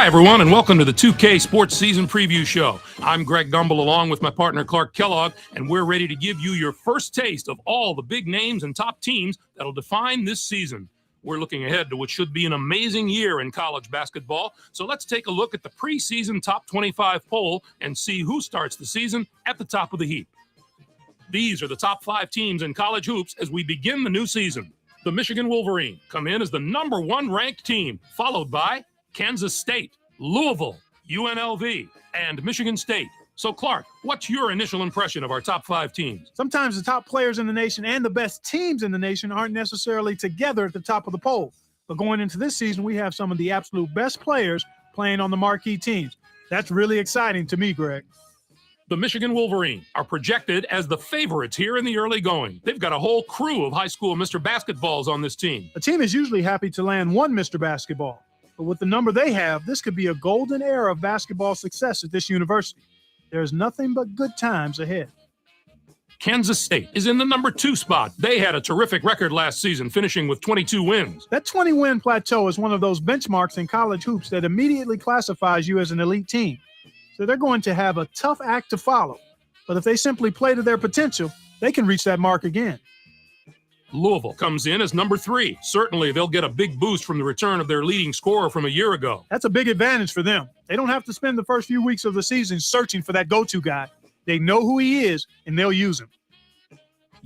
Hi, everyone, and welcome to the 2K Sports Season Preview Show. I'm Greg Gumbel, along with my partner Clark Kellogg, and we're ready to give you your first taste of all the big names and top teams that'll define this season. We're looking ahead to what should be an amazing year in college basketball, so let's take a look at the preseason top 25 poll and see who starts the season at the top of the heap. These are the top 5 teams in college hoops as we begin the new season. The Michigan Wolverines come in as the number 1 ranked team, followed by Kansas State, Louisville, UNLV, and Michigan State. So, Clark, what's your initial impression of our top 5 teams? Sometimes the top players in the nation and the best teams in the nation aren't necessarily together at the top of the poll. But going into this season, we have some of the absolute best players playing on the marquee teams. That's really exciting to me, Greg. The Michigan Wolverines are projected as the favorites here in the early going. They've got a whole crew of high school Mr. Basketballs on this team. A team is usually happy to land one Mr. Basketball. But with the number they have, this could be a golden era of basketball success at this university. There's nothing but good times ahead. Kansas State is in the number 2 spot. They had a terrific record last season, finishing with 22 wins. That 20-win plateau is one of those benchmarks in college hoops that immediately classifies you as an elite team. So they're going to have a tough act to follow. But if they simply play to their potential, they can reach that mark again. Louisville comes in as number 3. Certainly, they'll get a big boost from the return of their leading scorer from a year ago. That's a big advantage for them. They don't have to spend the first few weeks of the season searching for that go-to guy. They know who he is, and they'll use him.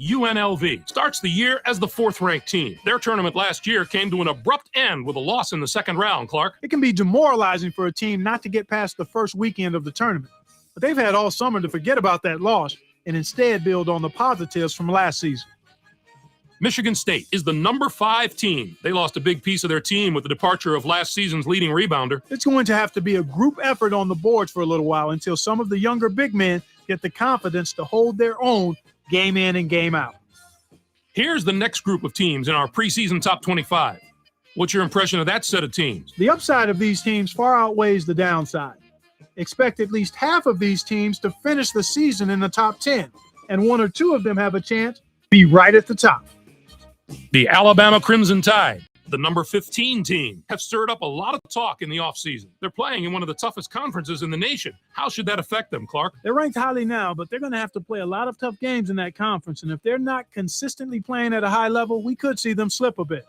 UNLV starts the year as the 4th-ranked team. Their tournament last year came to an abrupt end with a loss in the second round, Clark. It can be demoralizing for a team not to get past the first weekend of the tournament. But they've had all summer to forget about that loss and instead build on the positives from last season. Michigan State is the number 5 team. They lost a big piece of their team with the departure of last season's leading rebounder. It's going to have to be a group effort on the boards for a little while until some of the younger big men get the confidence to hold their own game in and game out. Here's the next group of teams in our preseason top 25. What's your impression of that set of teams? The upside of these teams far outweighs the downside. Expect at least half of these teams to finish the season in the top 10, and 1 or 2 of them have a chance to be right at the top. The Alabama Crimson Tide, the number 15 team, have stirred up a lot of talk in the offseason. They're playing in one of the toughest conferences in the nation. How should that affect them, Clark? They're ranked highly now, but they're going to have to play a lot of tough games in that conference, and if they're not consistently playing at a high level, we could see them slip a bit.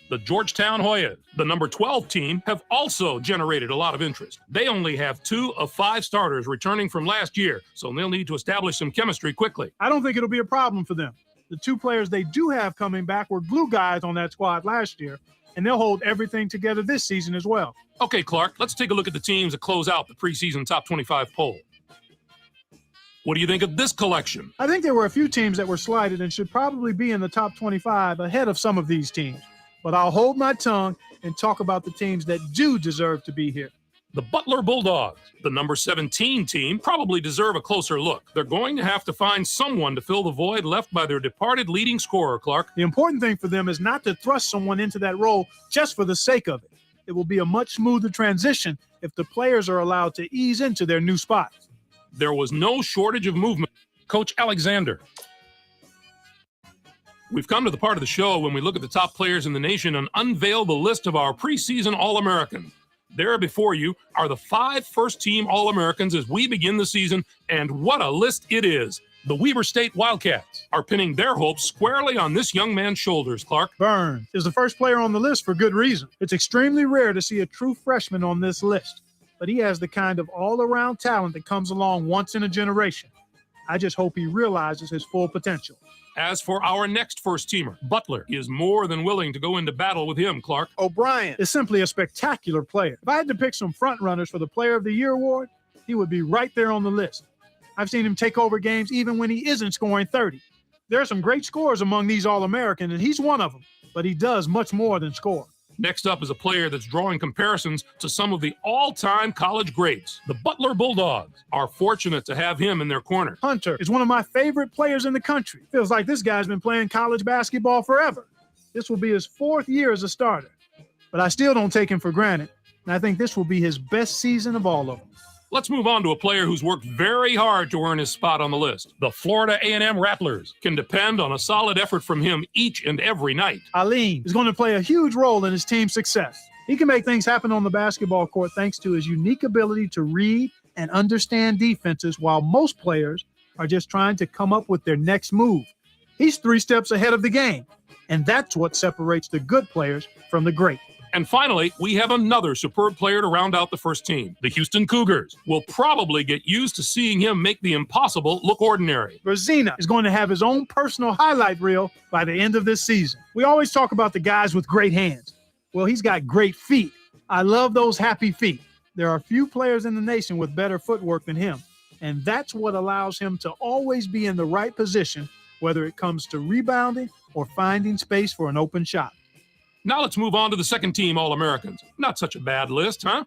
The Georgetown Hoyas, the number 12 team, have also generated a lot of interest. They only have 2 of 5 starters returning from last year, so they'll need to establish some chemistry quickly. I don't think it'll be a problem for them. The 2 players they do have coming back were glue guys on that squad last year, and they'll hold everything together this season as well. Okay, Clark, let's take a look at the teams that close out the preseason top 25 poll. What do you think of this collection? I think there were a few teams that were slighted and should probably be in the top 25 ahead of some of these teams. But I'll hold my tongue and talk about the teams that do deserve to be here. The Butler Bulldogs, the number 17 team, probably deserve a closer look. They're going to have to find someone to fill the void left by their departed leading scorer, Clark. The important thing for them is not to thrust someone into that role just for the sake of it. It will be a much smoother transition if the players are allowed to ease into their new spots. There was no shortage of movement. Coach Alexander. We've come to the part of the show when we look at the top players in the nation and unveil the list of our preseason All-Americans. There before you are the 5 first-team All-Americans as we begin the season, and what a list it is. The Weber State Wildcats are pinning their hopes squarely on this young man's shoulders, Clark. Burns is the first player on the list for good reason. It's extremely rare to see a true freshman on this list, but he has the kind of all-around talent that comes along once in a generation. I just hope he realizes his full potential. As for our next first-teamer, Butler is more than willing to go into battle with him, Clark. O'Brien is simply a spectacular player. If I had to pick some front-runners for the Player of the Year award, he would be right there on the list. I've seen him take over games even when he isn't scoring 30. There are some great scorers among these All-Americans, and he's one of them, but he does much more than score. Next up is a player that's drawing comparisons to some of the all-time college greats. The Butler Bulldogs are fortunate to have him in their corner. Hunter is one of my favorite players in the country. Feels like this guy's been playing college basketball forever. This will be his 4th year as a starter, but I still don't take him for granted, and I think this will be his best season of all of them. Let's move on to a player who's worked very hard to earn his spot on the list. The Florida A&M Rattlers can depend on a solid effort from him each and every night. Aline is going to play a huge role in his team's success. He can make things happen on the basketball court thanks to his unique ability to read and understand defenses, while most players are just trying to come up with their next move. He's 3 steps ahead of the game, and that's what separates the good players from the great. And finally, we have another superb player to round out the first team, the Houston Cougars. We'll probably get used to seeing him make the impossible look ordinary. Brzezina is going to have his own personal highlight reel by the end of this season. We always talk about the guys with great hands. Well, he's got great feet. I love those happy feet. There are few players in the nation with better footwork than him, and that's what allows him to always be in the right position, whether it comes to rebounding or finding space for an open shot. Now let's move on to the second team All-Americans. Not such a bad list, huh?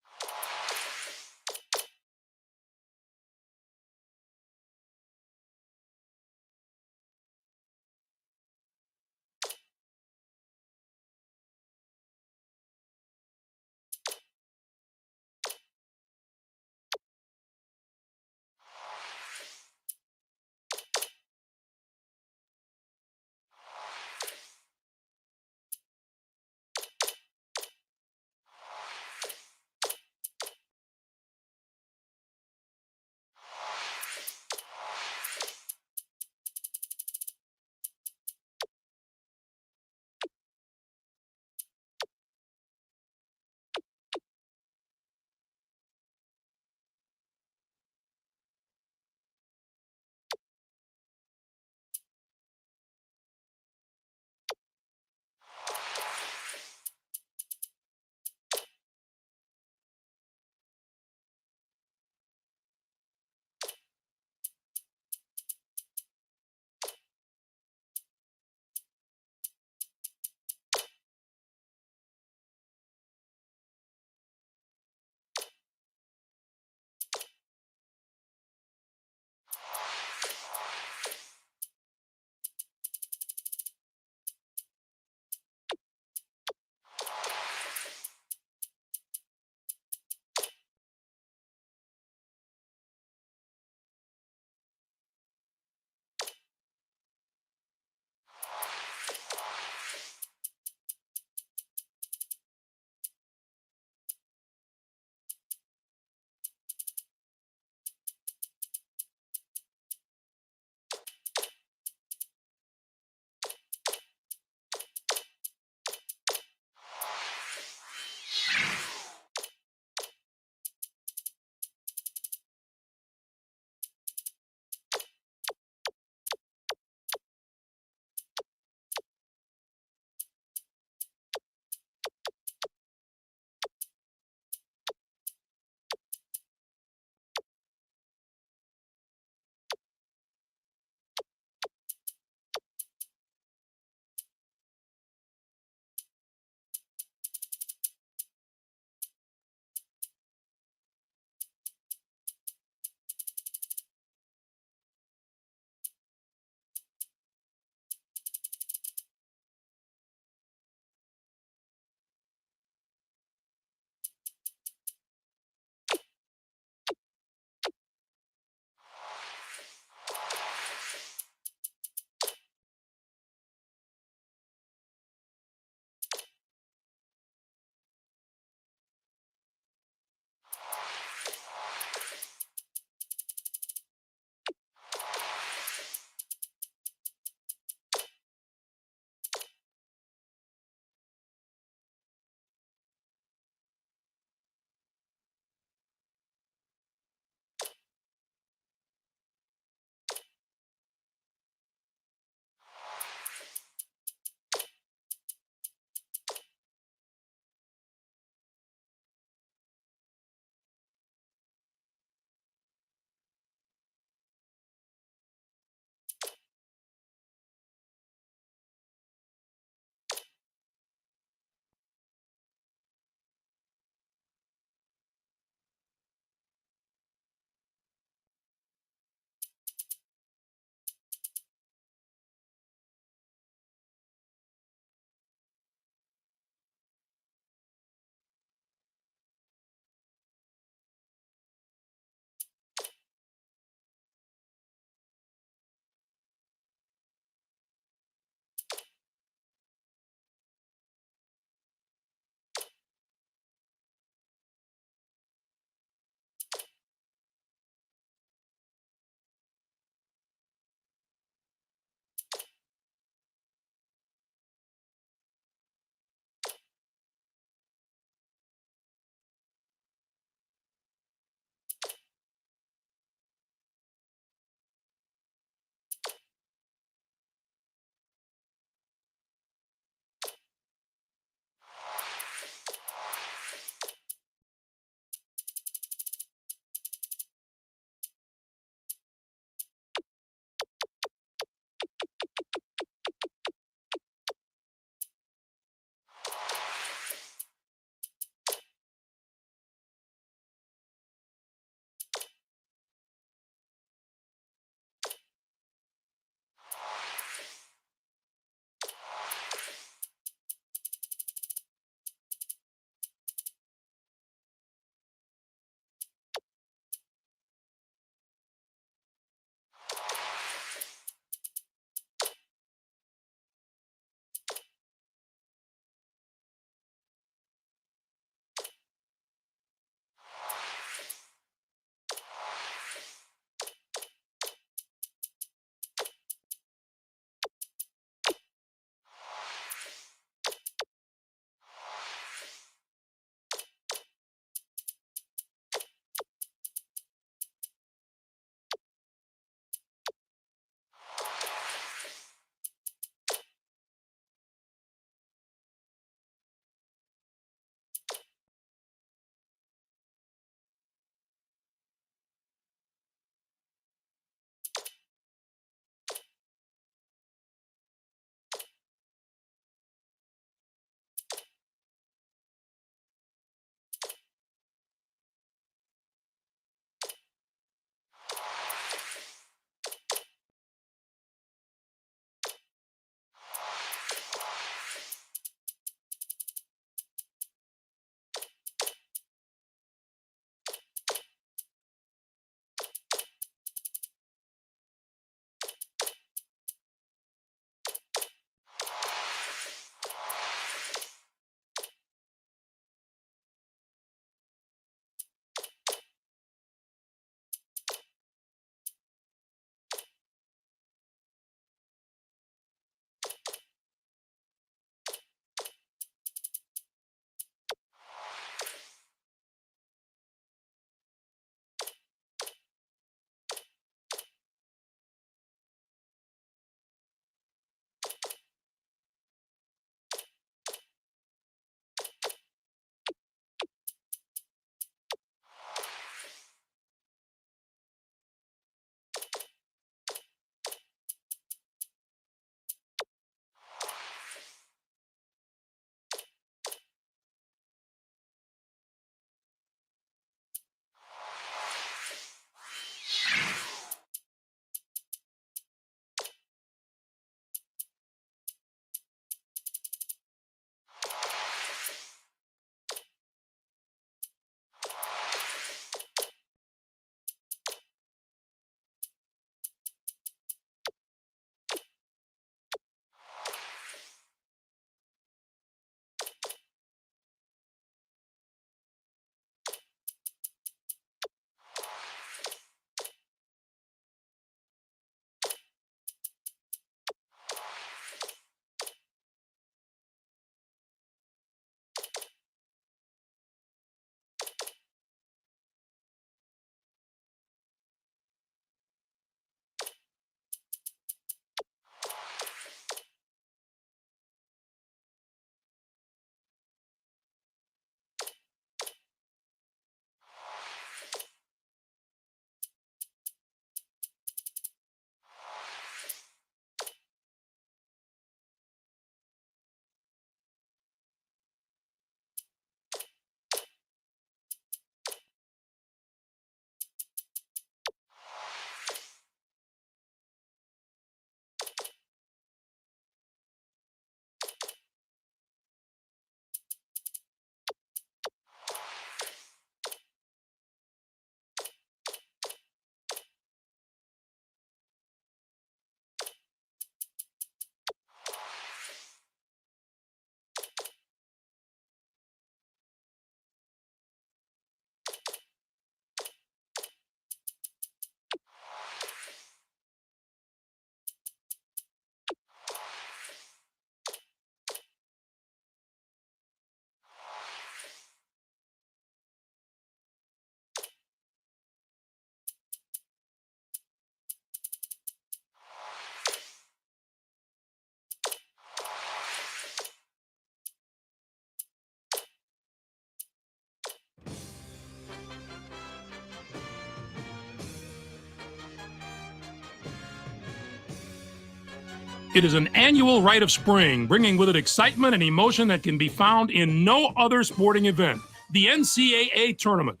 It is an annual rite of spring, bringing with it excitement and emotion that can be found in no other sporting event. The NCAA Tournament.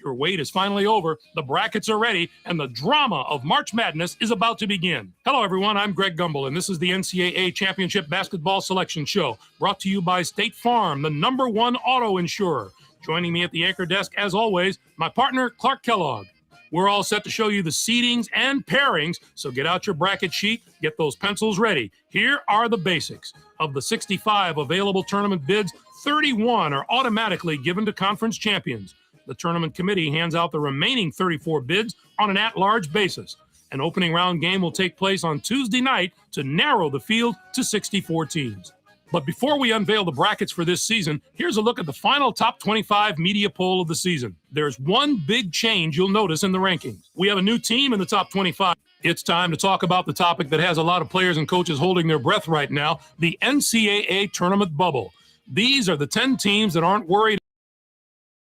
Your wait is finally over, the brackets are ready, and the drama of March Madness is about to begin. Hello, everyone. I'm Greg Gumbel, and this is the NCAA Championship Basketball Selection Show, brought to you by State Farm, the #1 auto insurer. Joining me at the anchor desk, as always, my partner, Clark Kellogg. We're all set to show you the seedings and pairings, so get out your bracket sheet, get those pencils ready. Here are the basics. Of the 65 available tournament bids, 31 are automatically given to conference champions. The tournament committee hands out the remaining 34 bids on an at-large basis. An opening round game will take place on Tuesday night to narrow the field to 64 teams. But before we unveil the brackets for this season, here's a look at the final top 25 media poll of the season. There's one big change you'll notice in the rankings. We have a new team in the top 25. It's time to talk about the topic that has a lot of players and coaches holding their breath right now, the NCAA tournament bubble. These are the 10 teams that aren't worried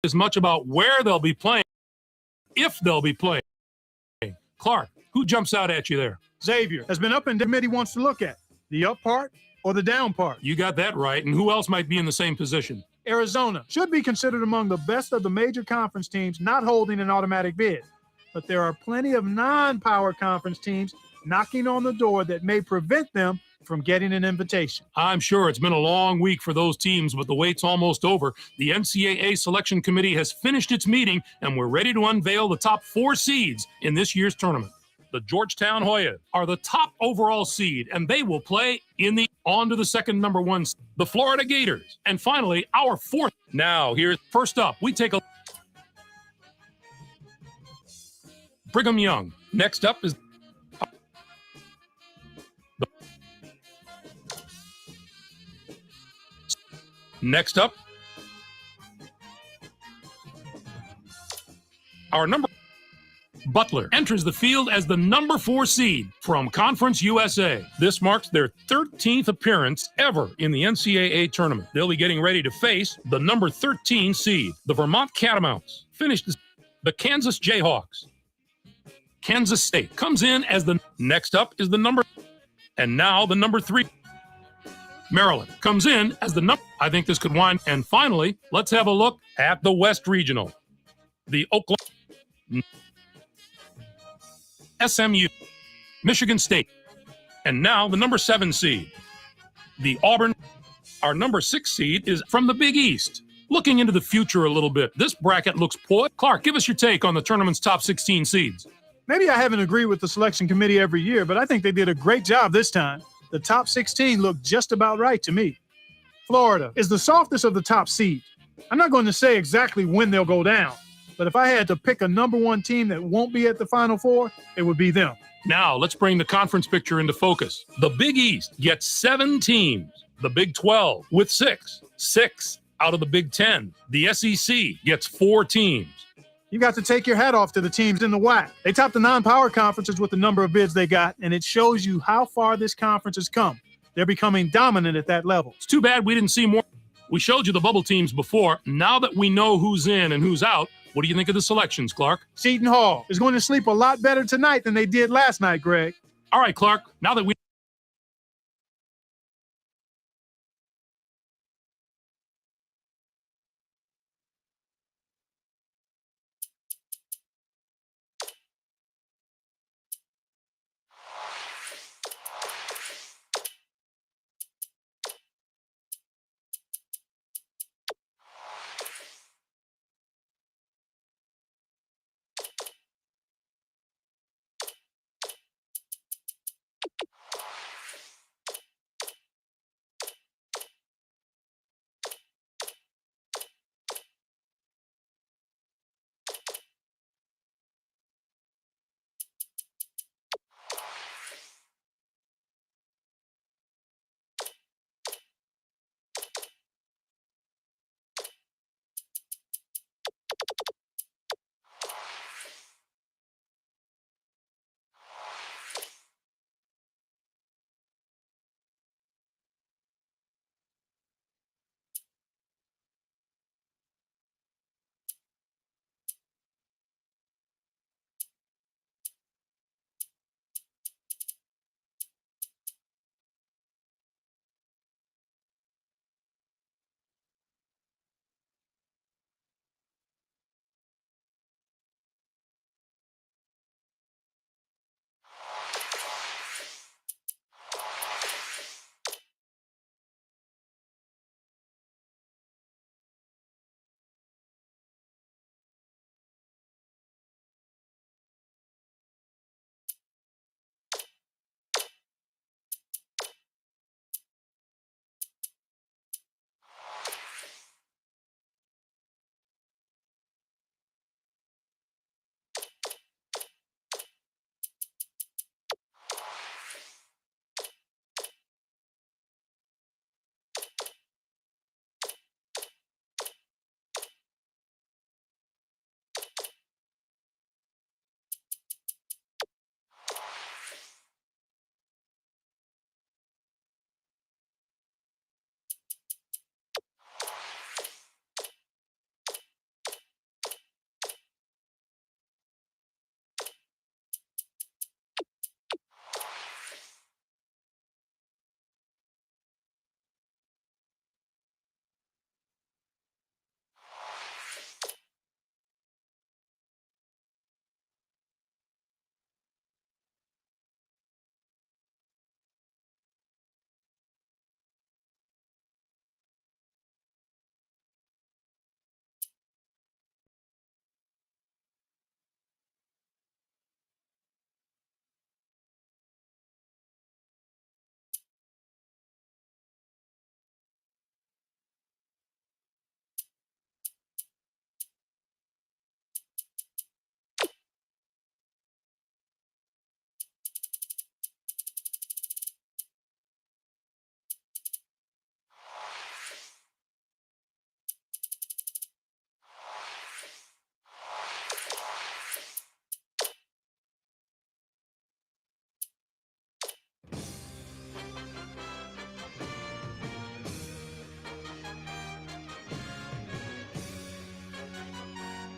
as much about where they'll be playing, if they'll be playing. Clark, who jumps out at you there? Xavier has been up and the committee wants to look at the up part or the down part. You got that right. And who else might be in the same position? Arizona should be considered among the best of the major conference teams not holding an automatic bid. But there are plenty of non-power conference teams knocking on the door that may prevent them from getting an invitation. I'm sure it's been a long week for those teams, but the wait's almost over. The NCAA Selection Committee has finished its meeting, and we're ready to unveil the top 4 seeds in this year's tournament. The Georgetown Hoyas are the top overall seed, and they will play in the on to the second #1, the Florida Gators. And finally, our 4th. Now, here's first up. We take a Brigham Young. Next up is our number Butler enters the field as the #4 seed from Conference USA. This marks their 13th appearance ever in the NCAA tournament. They'll be getting ready to face the #13 seed, the Vermont Catamounts. Finished the Kansas Jayhawks. Kansas State comes in as the next up is the and now the #3. Maryland comes in as the I think this could wind. And finally, let's have a look at the West Regional. The Oklahoma, SMU, Michigan State, and now the #7 seed. The Auburn, our #6 seed, is from the Big East. Looking into the future a little bit, this bracket looks poor. Clark, give us your take on the tournament's top 16 seeds. Maybe I haven't agreed with the selection committee every year, but I think they did a great job this time. The top 16 look just about right to me. Florida is the softest of the top seeds. I'm not going to say exactly when they'll go down, but if I had to pick a #1 team that won't be at the Final Four, it would be them. Now, let's bring the conference picture into focus. The Big East gets 7 teams. The Big 12 with 6. 6 out of the Big 10. The SEC gets 4 teams. You got to take your hat off to the teams in the WAC. They topped the non-power conferences with the number of bids they got, and it shows you how far this conference has come. They're becoming dominant at that level. It's too bad we didn't see more. We showed you the bubble teams before. Now that we know who's in and who's out, what do you think of the selections, Clark? Seton Hall is going to sleep a lot better tonight than they did last night, Greg. All right, Clark, now that we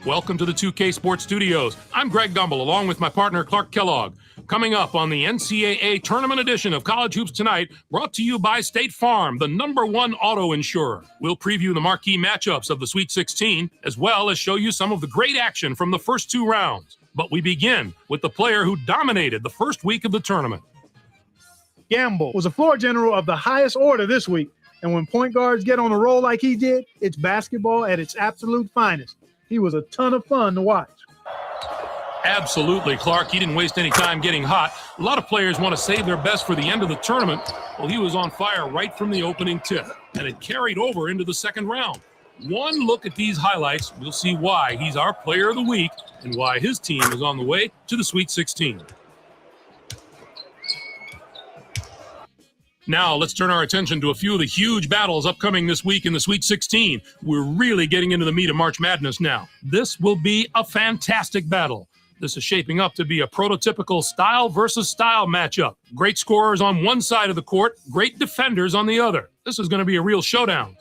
Welcome to the 2K Sports Studios. I'm Greg Gumbel, along with my partner Clark Kellogg. Coming up on the NCAA Tournament Edition of College Hoops Tonight, brought to you by State Farm, the #1 auto insurer. We'll preview the marquee matchups of the Sweet 16, as well as show you some of the great action from the first two rounds. But we begin with the player who dominated the first week of the tournament. Gamble was a floor general of the highest order this week, and when point guards get on a roll like he did, it's basketball at its absolute finest. He was a ton of fun to watch. Absolutely, Clark. He didn't waste any time getting hot. A lot of players want to save their best for the end of the tournament. Well, he was on fire right from the opening tip, and it carried over into the second round. One look at these highlights, we'll see why he's our player of the week and why his team is on the way to the Sweet 16. Now, let's turn our attention to a few of the huge battles upcoming this week in the Sweet 16. We're really getting into the meat of March Madness now. This will be a fantastic battle. This is shaping up to be a prototypical style versus style matchup. Great scorers on one side of the court, great defenders on the other. This is going to be a real showdown.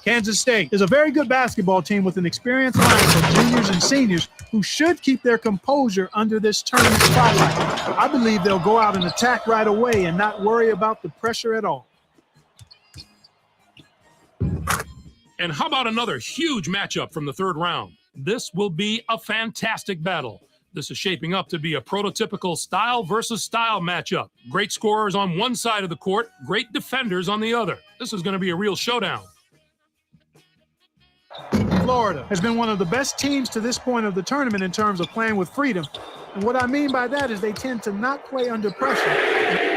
Kansas State is a very good basketball team with an experienced lineup of juniors and seniors who should keep their composure under this tournament spotlight. I believe they'll go out and attack right away and not worry about the pressure at all. And how about another huge matchup from the third round? This will be a fantastic battle. This is shaping up to be a prototypical style versus style matchup. Great scorers on one side of the court, great defenders on the other. This is going to be a real showdown. Florida has been one of the best teams to this point of the tournament in terms of playing with freedom. And what I mean by that is they tend to not play under pressure.